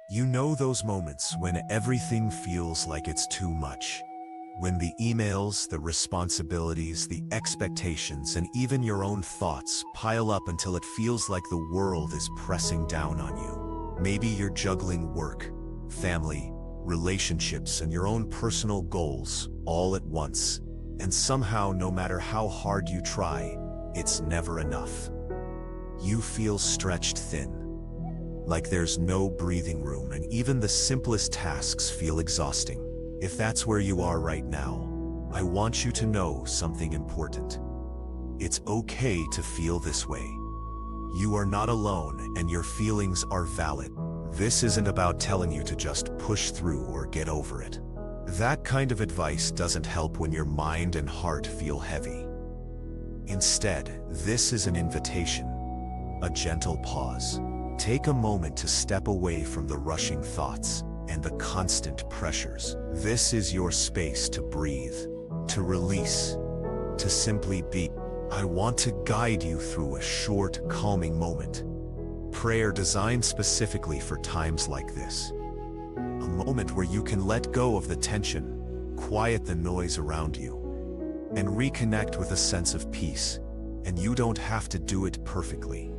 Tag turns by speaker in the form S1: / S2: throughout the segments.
S1: You know those moments when everything feels like it's too much. When the emails, the responsibilities, the expectations, and even your own thoughts pile up until it feels like the world is pressing down on you. Maybe you're juggling work, family, relationships, and your own personal goals all at once. And somehow, no matter how hard you try, it's never enough. You feel stretched thin, like there's no breathing room, and even the simplest tasks feel exhausting. If that's where you are right now, I want you to know something important. It's okay to feel this way. You are not alone, and your feelings are valid. This isn't about telling you to just push through or get over it. That kind of advice doesn't help when your mind and heart feel heavy. Instead, this is an invitation, a gentle pause. Take a moment to step away from the rushing thoughts and the constant pressures. This is your space to breathe, to release, to simply be. I want to guide you through a short, calming moment. Prayer designed specifically for times like this. A moment where you can let go of the tension, quiet the noise around you, and reconnect with a sense of peace. And you don't have to do it perfectly.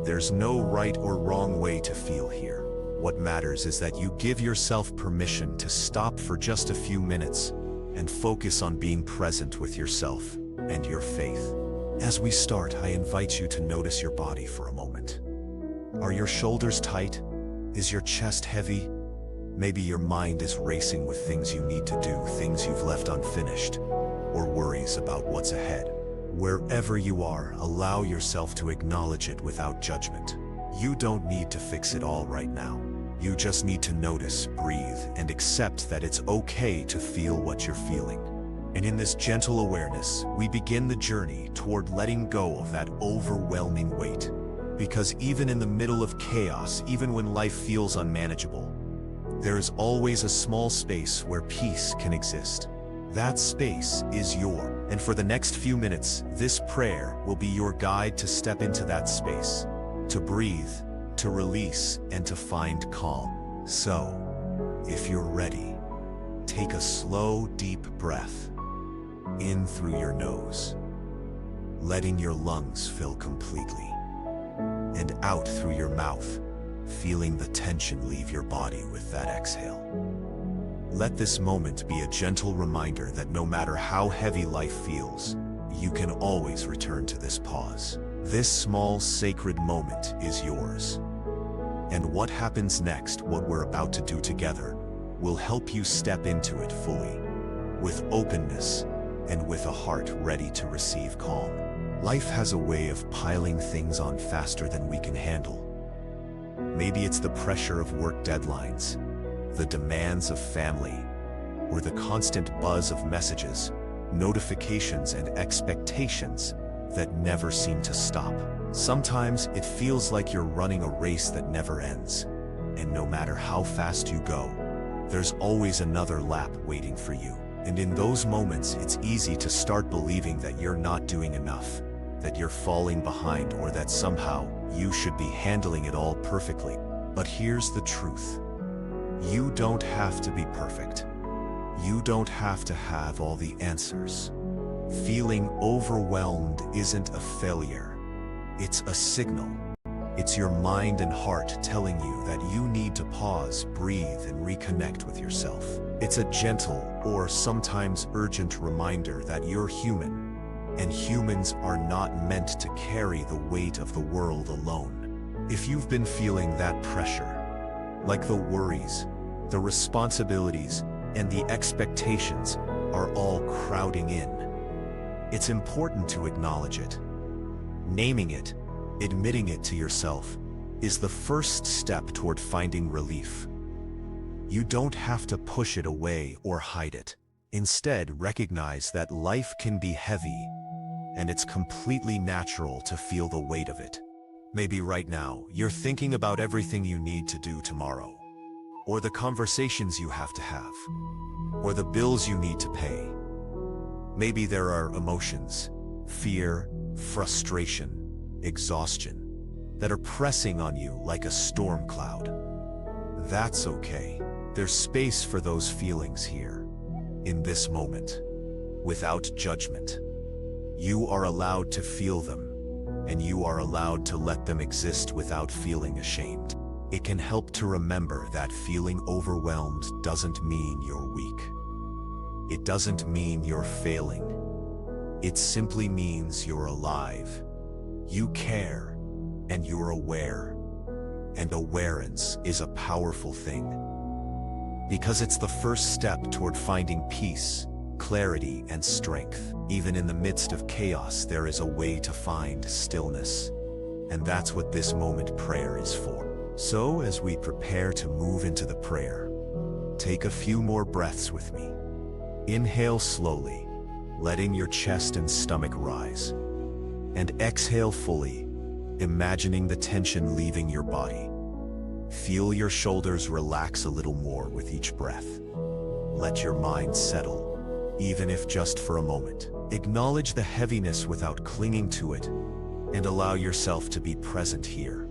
S1: There's no right or wrong way to feel here. What matters is that you give yourself permission to stop for just a few minutes and focus on being present with yourself and your faith. As we start, I invite you to notice your body for a moment. Are your shoulders tight? Is your chest heavy? Maybe your mind is racing with things you need to do, things you've left unfinished, or worries about what's ahead. Wherever you are, allow yourself to acknowledge it without judgment. You don't need to fix it all right now. You just need to notice, breathe, and accept that it's okay to feel what you're feeling. And in this gentle awareness, we begin the journey toward letting go of that overwhelming weight. Because even in the middle of chaos, even when life feels unmanageable, there is always a small space where peace can exist. That space is yours. And for the next few minutes, this prayer will be your guide to step into that space, to breathe, to release, and to find calm. So, if you're ready, take a slow, deep breath in through your nose, letting your lungs fill completely, and out through your mouth, feeling the tension leave your body with that exhale. Let this moment be a gentle reminder that no matter how heavy life feels, you can always return to this pause. This small, sacred moment is yours. And what happens next, what we're about to do together, will help you step into it fully, with openness and with a heart ready to receive calm. Life has a way of piling things on faster than we can handle. Maybe it's the pressure of work deadlines, the demands of family, or the constant buzz of messages, notifications, and expectations that never seem to stop. Sometimes it feels like you're running a race that never ends, and no matter how fast you go, there's always another lap waiting for you. And in those moments, it's easy to start believing that you're not doing enough, that you're falling behind, or that somehow you should be handling it all perfectly. But here's the truth. You don't have to be perfect. You don't have to have all the answers. Feeling overwhelmed isn't a failure. It's a signal. It's your mind and heart telling you that you need to pause, breathe, and reconnect with yourself. It's a gentle, or sometimes urgent reminder that you're human, and humans are not meant to carry the weight of the world alone. If you've been feeling that pressure, like the worries, the responsibilities, and the expectations are all crowding in, it's important to acknowledge it. Naming it, admitting it to yourself, is the first step toward finding relief. You don't have to push it away or hide it. Instead, recognize that life can be heavy, and it's completely natural to feel the weight of it. Maybe right now, you're thinking about everything you need to do tomorrow, or the conversations you have to have, or the bills you need to pay. Maybe there are emotions, fear, frustration, exhaustion, that are pressing on you like a storm cloud. That's okay. There's space for those feelings here, in this moment, without judgment. You are allowed to feel them, and you are allowed to let them exist without feeling ashamed. It can help to remember that feeling overwhelmed doesn't mean you're weak. It doesn't mean you're failing. It simply means you're alive. You care, and you're aware. And awareness is a powerful thing, because it's the first step toward finding peace, clarity, and strength. Even in the midst of chaos, there is a way to find stillness. And that's what this moment prayer is for. So, as we prepare to move into the prayer, take a few more breaths with me. Inhale slowly, letting your chest and stomach rise. And exhale fully, imagining the tension leaving your body. Feel your shoulders relax a little more with each breath. Let your mind settle, even if just for a moment. Acknowledge the heaviness without clinging to it, and allow yourself to be present here,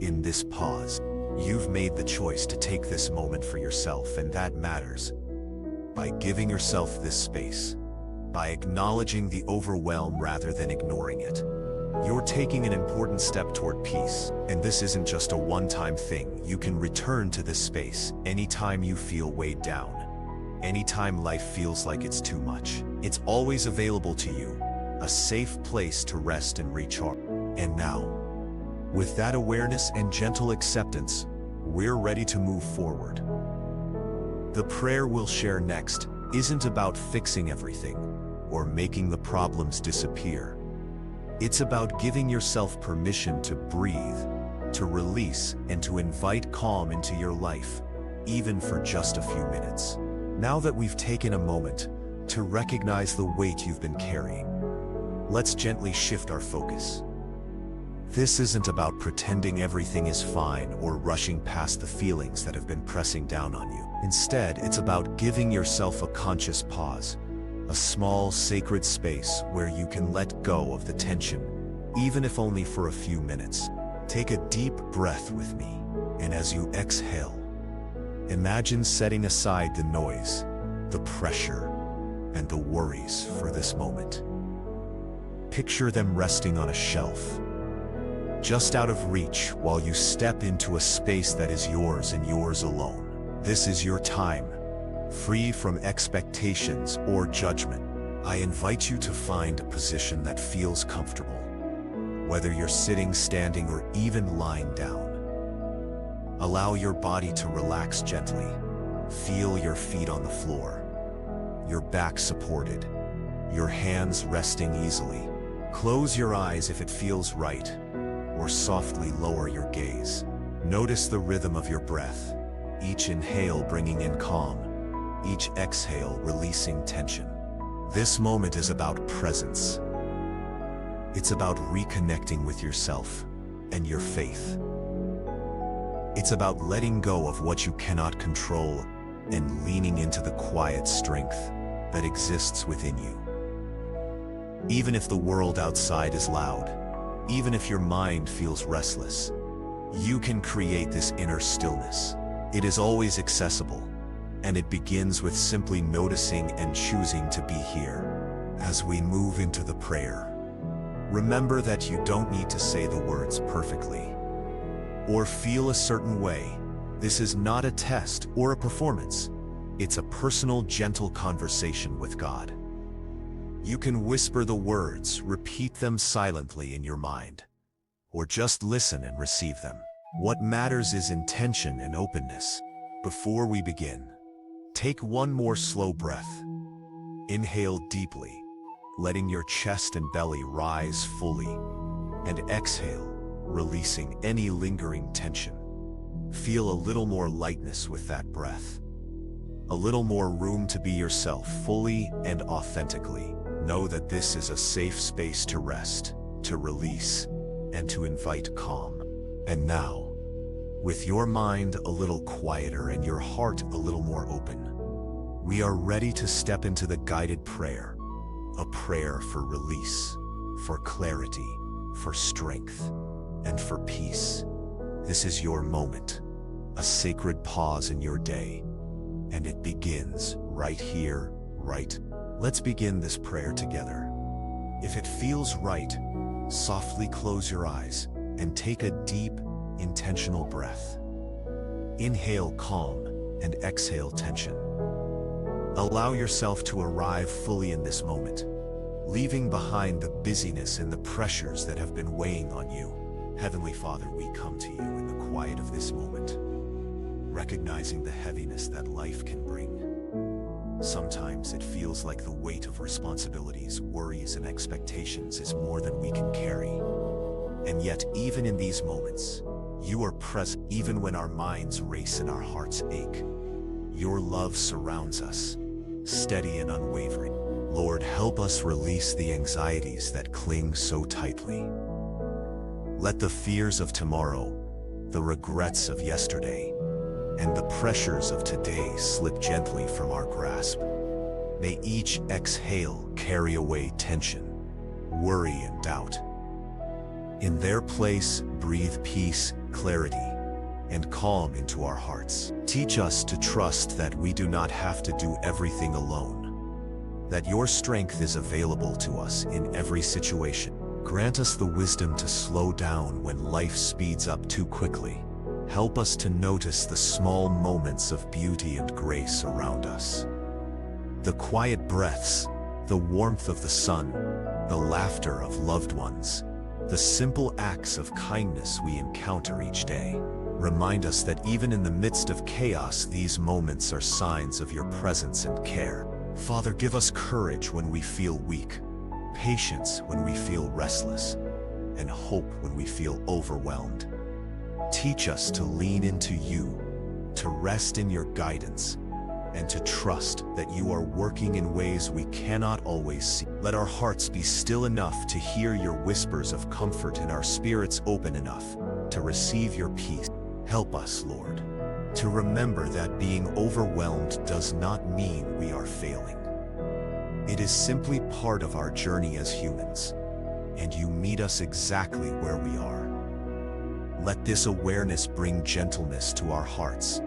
S1: in this pause. You've made the choice to take this moment for yourself, and that matters. By giving yourself this space, by acknowledging the overwhelm rather than ignoring it, you're taking an important step toward peace. And this isn't just a one-time thing. You can return to this space anytime you feel weighed down, anytime life feels like it's too much. It's always available to you, a safe place to rest and recharge. And now, with that awareness and gentle acceptance, we're ready to move forward. The prayer we'll share next isn't about fixing everything or making the problems disappear. It's about giving yourself permission to breathe, to release, and to invite calm into your life, even for just a few minutes. Now that we've taken a moment to recognize the weight you've been carrying, let's gently shift our focus. This isn't about pretending everything is fine or rushing past the feelings that have been pressing down on you. Instead, it's about giving yourself a conscious pause, a small, sacred space where you can let go of the tension, even if only for a few minutes. Take a deep breath with me, and as you exhale, imagine setting aside the noise, the pressure, and the worries for this moment. Picture them resting on a shelf, just out of reach, while you step into a space that is yours and yours alone. This is your time, free from expectations or judgment. I invite you to find a position that feels comfortable, whether you're sitting, standing, or even lying down. Allow your body to relax gently. Feel your feet on the floor, your back supported, your hands resting easily. Close your eyes if it feels right, or softly lower your gaze. Notice the rhythm of your breath, each inhale bringing in calm, each exhale releasing tension. This moment is about presence. It's about reconnecting with yourself and your faith. It's about letting go of what you cannot control and leaning into the quiet strength that exists within you. Even if the world outside is loud, even if your mind feels restless, you can create this inner stillness. It is always accessible, and it begins with simply noticing and choosing to be here. As we move into the prayer, remember that you don't need to say the words perfectly or feel a certain way. This is not a test or a performance. It's a personal, gentle conversation with God. You can whisper the words, repeat them silently in your mind, or just listen and receive them. What matters is intention and openness. Before we begin, take one more slow breath. Inhale deeply, letting your chest and belly rise fully, and exhale, releasing any lingering tension. Feel a little more lightness with that breath. A little more room to be yourself fully and authentically. Know that this is a safe space to rest, to release, and to invite calm. And now, with your mind a little quieter and your heart a little more open, we are ready to step into the guided prayer. A prayer for release, for clarity, for strength, and for peace. This is your moment, a sacred pause in your day. And it begins right here, right. Let's begin this prayer together. If it feels right, softly close your eyes and take a deep, intentional breath. Inhale calm and exhale tension. Allow yourself to arrive fully in this moment, leaving behind the busyness and the pressures that have been weighing on you. Heavenly Father, we come to you in the quiet of this moment, recognizing the heaviness that life can bring. Sometimes it feels like the weight of responsibilities, worries, and expectations is more than we can carry. And yet, even in these moments, you are present. Even when our minds race and our hearts ache, your love surrounds us, steady and unwavering. Lord, help us release the anxieties that cling so tightly. Let the fears of tomorrow, the regrets of yesterday, and the pressures of today slip gently from our grasp. May each exhale carry away tension, worry, and doubt. In their place, breathe peace, clarity, and calm into our hearts. Teach us to trust that we do not have to do everything alone, that your strength is available to us in every situation. Grant us the wisdom to slow down when life speeds up too quickly. Help us to notice the small moments of beauty and grace around us. The quiet breaths, the warmth of the sun, the laughter of loved ones, the simple acts of kindness we encounter each day. Remind us that even in the midst of chaos, these moments are signs of your presence and care. Father, give us courage when we feel weak, patience when we feel restless, and hope when we feel overwhelmed. Teach us to lean into you, to rest in your guidance, and to trust that you are working in ways we cannot always see. Let our hearts be still enough to hear your whispers of comfort and our spirits open enough to receive your peace. Help us, Lord, to remember that being overwhelmed does not mean we are failing. It is simply part of our journey as humans, and you meet us exactly where we are. Let this awareness bring gentleness to our hearts,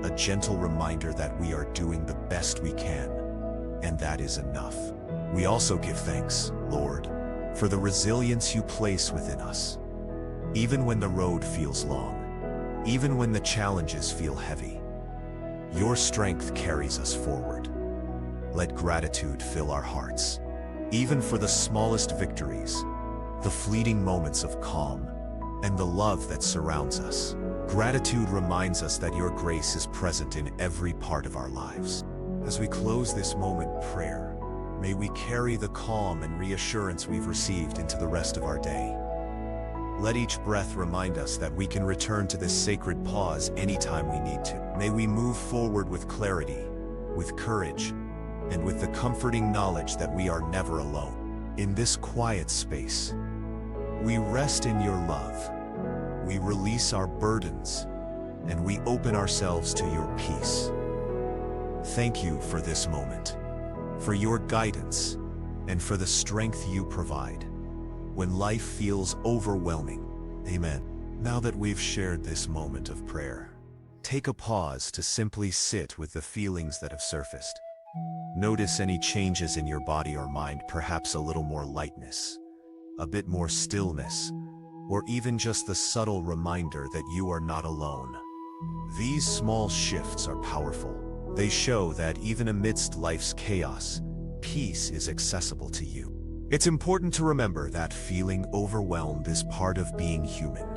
S1: a gentle reminder that we are doing the best we can, and that is enough. We also give thanks, Lord, for the resilience you place within us. Even when the road feels long, even when the challenges feel heavy, your strength carries us forward. Let gratitude fill our hearts, even for the smallest victories, the fleeting moments of calm, and the love that surrounds us. Gratitude reminds us that your grace is present in every part of our lives. As we close this moment prayer, may we carry the calm and reassurance we've received into the rest of our day. Let each breath remind us that we can return to this sacred pause anytime we need to. May we move forward with clarity, with courage, and with the comforting knowledge that we are never alone. In this quiet space, we rest in your love, we release our burdens, and we open ourselves to your peace. Thank you for this moment, for your guidance, and for the strength you provide when life feels overwhelming. Amen. Now that we've shared this moment of prayer, take a pause to simply sit with the feelings that have surfaced. Notice any changes in your body or mind, perhaps a little more lightness, a bit more stillness, or even just the subtle reminder that you are not alone. These small shifts are powerful. They show that even amidst life's chaos, peace is accessible to you. It's important to remember that feeling overwhelmed is part of being human.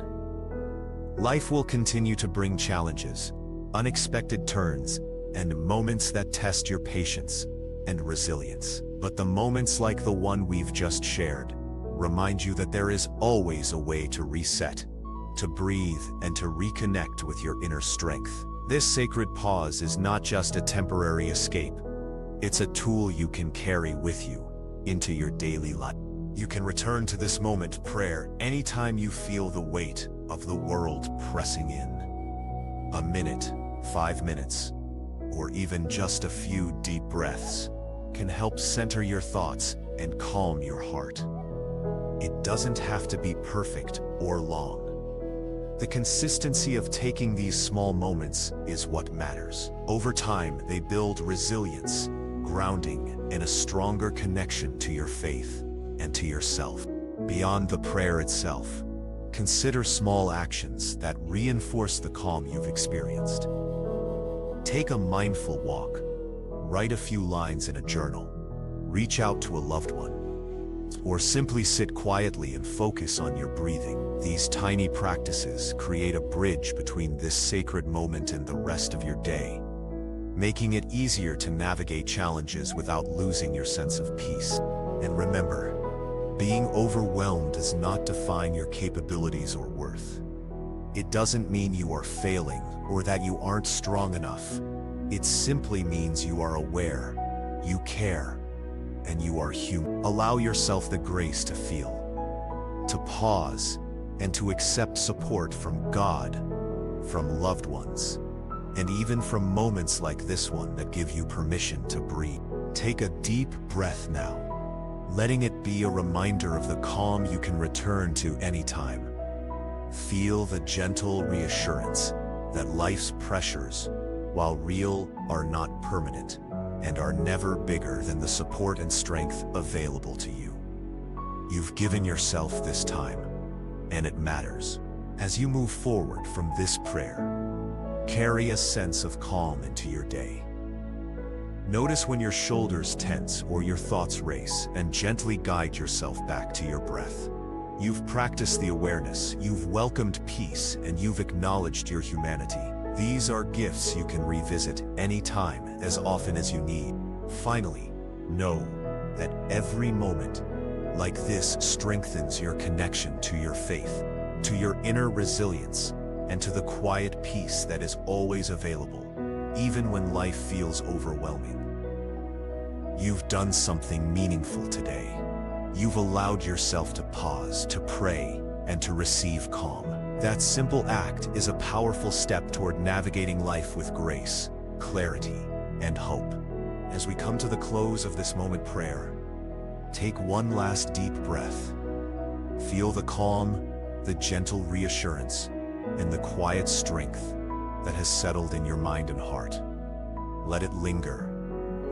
S1: Life will continue to bring challenges, unexpected turns, and moments that test your patience and resilience. But the moments like the one we've just shared remind you that there is always a way to reset, to breathe, and to reconnect with your inner strength. This sacred pause is not just a temporary escape. It's a tool you can carry with you into your daily life. You can return to this moment prayer anytime you feel the weight of the world pressing in. A minute, 5 minutes, or even just a few deep breaths can help center your thoughts and calm your heart. It doesn't have to be perfect or long. The consistency of taking these small moments is what matters. Over time, they build resilience, grounding, and a stronger connection to your faith and to yourself. Beyond the prayer itself, consider small actions that reinforce the calm you've experienced. Take a mindful walk, write a few lines in a journal, reach out to a loved one, or simply sit quietly and focus on your breathing. These tiny practices create a bridge between this sacred moment and the rest of your day, making it easier to navigate challenges without losing your sense of peace. And remember, being overwhelmed does not define your capabilities or worth. It doesn't mean you are failing or that you aren't strong enough. It simply means you are aware, you care, and you are human. Allow yourself the grace to feel, to pause, and to accept support from God, from loved ones, and even from moments like this one that give you permission to breathe. Take a deep breath now, letting it be a reminder of the calm you can return to anytime. Feel the gentle reassurance that life's pressures, while real, are not permanent and are never bigger than the support and strength available to you. You've given yourself this time, and it matters. As you move forward from this prayer, carry a sense of calm into your day. Notice when your shoulders tense or your thoughts race, and gently guide yourself back to your breath. You've practiced the awareness, you've welcomed peace, and you've acknowledged your humanity. These are gifts you can revisit anytime, as often as you need. Finally, know that every moment like this strengthens your connection to your faith, to your inner resilience, and to the quiet peace that is always available, even when life feels overwhelming. You've done something meaningful today. You've allowed yourself to pause, to pray, and to receive calm. That simple act is a powerful step toward navigating life with grace, clarity, and hope. As we come to the close of this moment prayer, take one last deep breath. Feel the calm, the gentle reassurance, and the quiet strength that has settled in your mind and heart. Let it linger,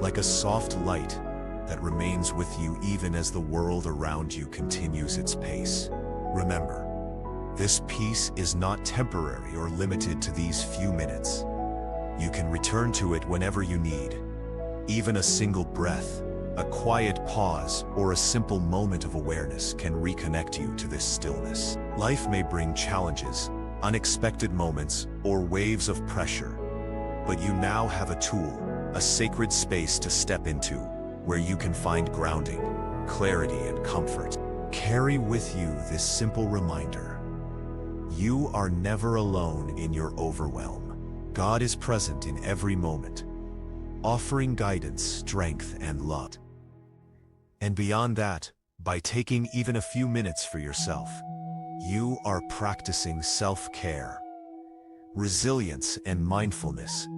S1: like a soft light that remains with you even as the world around you continues its pace. Remember, this peace is not temporary or limited to these few minutes. You can return to it whenever you need. Even a single breath, a quiet pause, or a simple moment of awareness can reconnect you to this stillness. Life may bring challenges, unexpected moments, or waves of pressure, but you now have a tool, a sacred space to step into, where you can find grounding, clarity, and comfort. Carry with you this simple reminder: you are never alone in your overwhelm. God is present in every moment, offering guidance, strength, and love. And beyond that, by taking even a few minutes for yourself, you are practicing self-care, resilience, and mindfulness,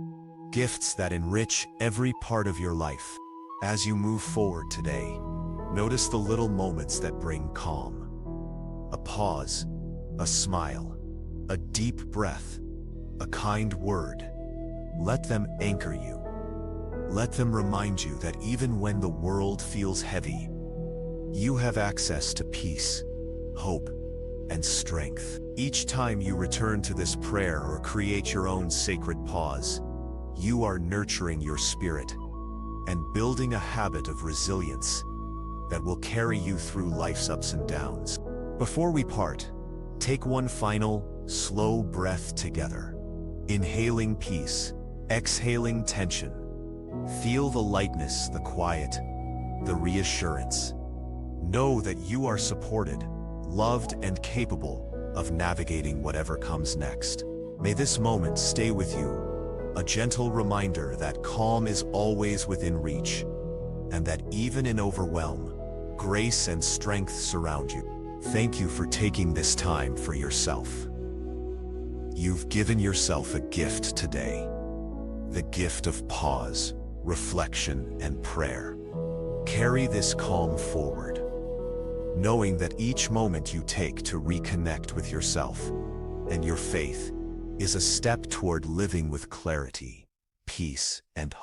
S1: gifts that enrich every part of your life. As you move forward today, notice the little moments that bring calm. A pause, a smile, a deep breath, a kind word. Let them anchor you. Let them remind you that even when the world feels heavy, you have access to peace, hope, and strength. Each time you return to this prayer or create your own sacred pause, you are nurturing your spirit and building a habit of resilience that will carry you through life's ups and downs. Before we part, take one final, slow breath together. Inhaling peace, exhaling tension. Feel the lightness, the quiet, the reassurance. Know that you are supported, loved, and capable of navigating whatever comes next. May this moment stay with you, a gentle reminder that calm is always within reach, and that even in overwhelm, grace and strength surround you. Thank you for taking this time for yourself. You've given yourself a gift today, the gift of pause, reflection, and prayer. Carry this calm forward, knowing that each moment you take to reconnect with yourself and your faith is a step toward living with clarity, peace, and hope.